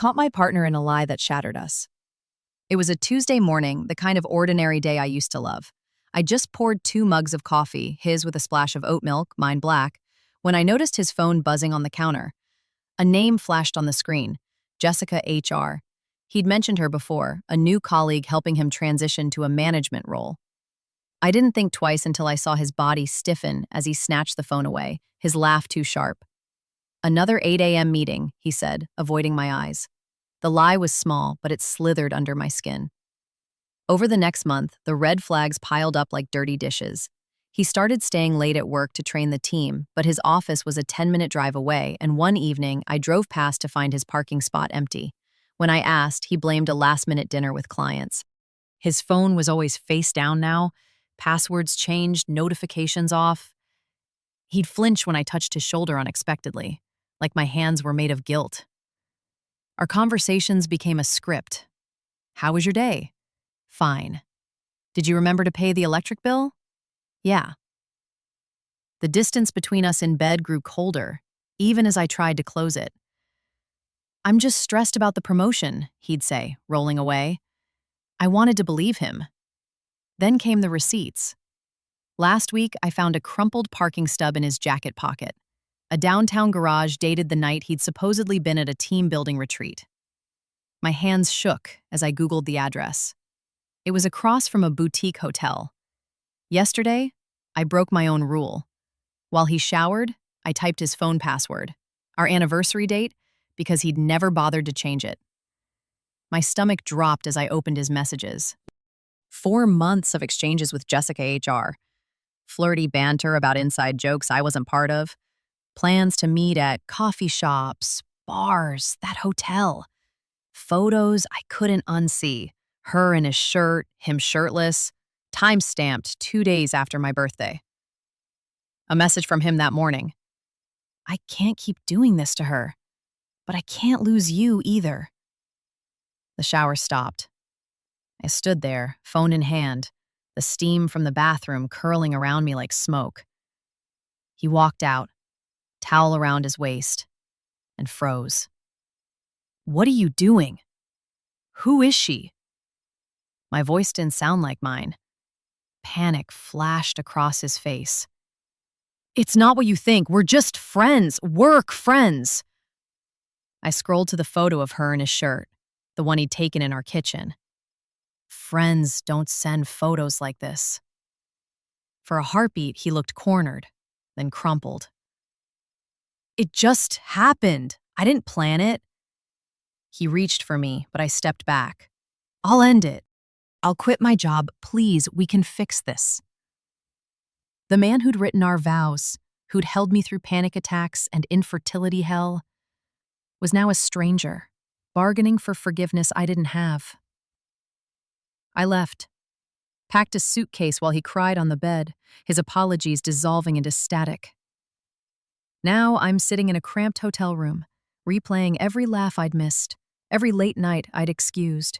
caught my partner in a lie that shattered us. It was a Tuesday morning, the kind of ordinary day I used to love. I just poured 2 mugs of coffee, his with a splash of oat milk, mine black, when I noticed his phone buzzing on the counter. A name flashed on the screen, Jessica HR. He'd mentioned her before, a new colleague helping him transition to a management role. I didn't think twice until I saw his body stiffen as he snatched the phone away, his laugh too sharp. "Another 8 a.m. meeting," he said, avoiding my eyes. The lie was small, but it slithered under my skin. Over the next month, the red flags piled up like dirty dishes. He started staying late at work to train the team, but his office was a 10-minute drive away, and one evening, I drove past to find his parking spot empty. When I asked, he blamed a last-minute dinner with clients. His phone was always face down now, passwords changed, notifications off. He'd flinch when I touched his shoulder unexpectedly, like my hands were made of guilt. Our conversations became a script. "How was your day?" "Fine." "Did you remember to pay the electric bill?" "Yeah." The distance between us in bed grew colder, even as I tried to close it. "I'm just stressed about the promotion," he'd say, rolling away. I wanted to believe him. Then came the receipts. Last week, I found a crumpled parking stub in his jacket pocket. A downtown garage dated the night he'd supposedly been at a team-building retreat. My hands shook as I Googled the address. It was across from a boutique hotel. Yesterday, I broke my own rule. While he showered, I typed his phone password, our anniversary date, because he'd never bothered to change it. My stomach dropped as I opened his messages. 4 months of exchanges with Jessica HR. Flirty banter about inside jokes I wasn't part of. Plans to meet at coffee shops, bars, that hotel. Photos I couldn't unsee. Her in his shirt, him shirtless. Time-stamped 2 days after my birthday. A message from him that morning. "I can't keep doing this to her, but I can't lose you either." The shower stopped. I stood there, phone in hand, the steam from the bathroom curling around me like smoke. He walked out, towel around his waist, and froze. "What are you doing? Who is she?" My voice didn't sound like mine. Panic flashed across his face. "It's not what you think. We're just friends. Work friends." I scrolled to the photo of her in his shirt, the one he'd taken in our kitchen. Friends don't send photos like this. For a heartbeat, he looked cornered, then crumpled. "It just happened. I didn't plan it." He reached for me, but I stepped back. "I'll end it. I'll quit my job. Please, we can fix this." The man who'd written our vows, who'd held me through panic attacks and infertility hell, was now a stranger, bargaining for forgiveness I didn't have. I left, packed a suitcase while he cried on the bed, his apologies dissolving into static. Now I'm sitting in a cramped hotel room, replaying every laugh I'd missed, every late night I'd excused.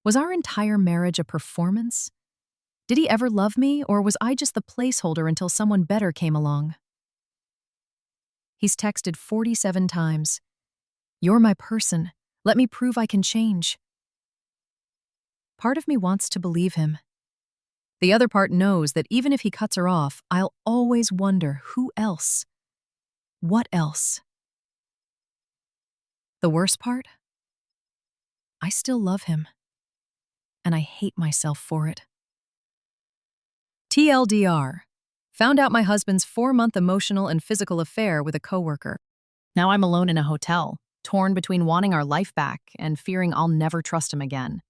Was our entire marriage a performance? Did he ever love me, or was I just the placeholder until someone better came along? He's texted 47 times. "You're my person. Let me prove I can change." Part of me wants to believe him. The other part knows that even if he cuts her off, I'll always wonder who else? What else? The worst part? I still love him. And I hate myself for it. TLDR. Found out my husband's 4-month emotional and physical affair with a coworker. Now I'm alone in a hotel, torn between wanting our life back and fearing I'll never trust him again.